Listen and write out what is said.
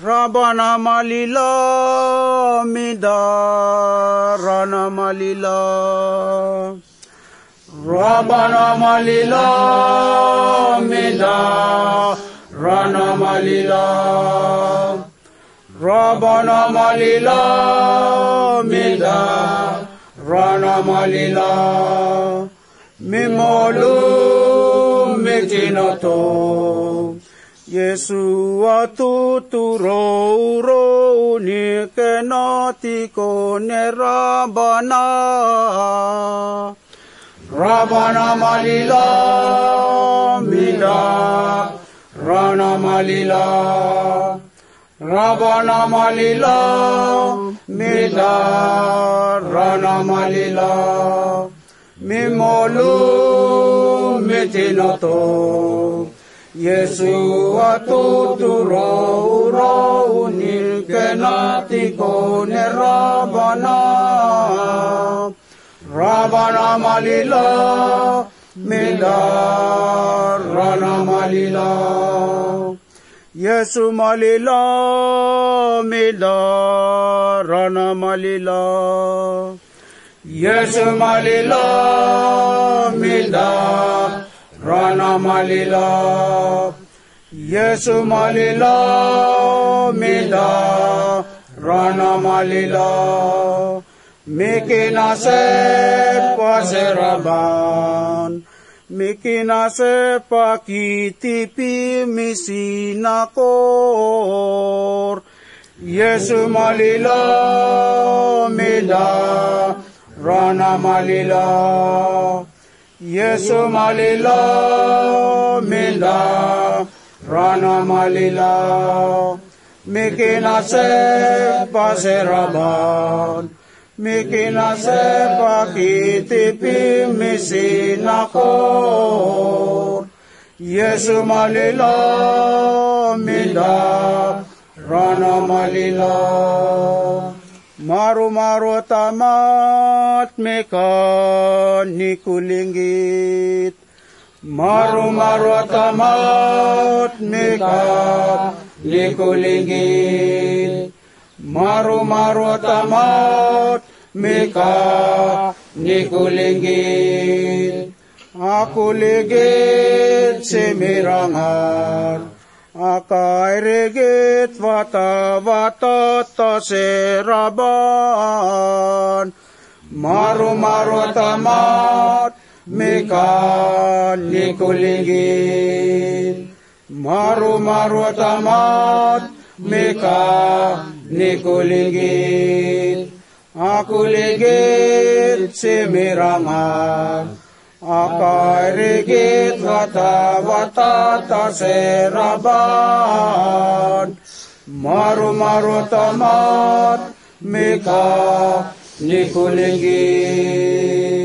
Rabana malila mida rana malila. Rabana malila mida rana malila. Rabana malila mida rana malila. Mimolu mitinoto. Yesu atuturo uro ni kenatiko ne Rabana. Rabana malila mida rana malila. Rabana malila mida rana malila. Mimolu mitinoto. Yesu atuturo uro ni kenatiko ne Rabana. Rabana malila mida rana malila. Yesu malila mida rana malila. Yesu malila mida rana malila. Yesu malila mida rana malila. Mikina se paseraban. Mikina se pakitipi misinakor. Yesu malila mida rana malila. Yesu malila mida rana malila. Mikina se paseraban. Mikina se pakitipi misinakor. Yesu malila mida rana malila. Maru tamat meka nikulinggit. Maru tamat meka nikulinggit. Maru tamat meka nikulinggit. Aku ligit semirangan. Akai regit vata taseraban. Maru tamat meka nikulinggit. Maru tamat meka nikulinggit. Aku ligit semirangan. Akai regit vata taseraban. Maru tamat meka nikulinggit.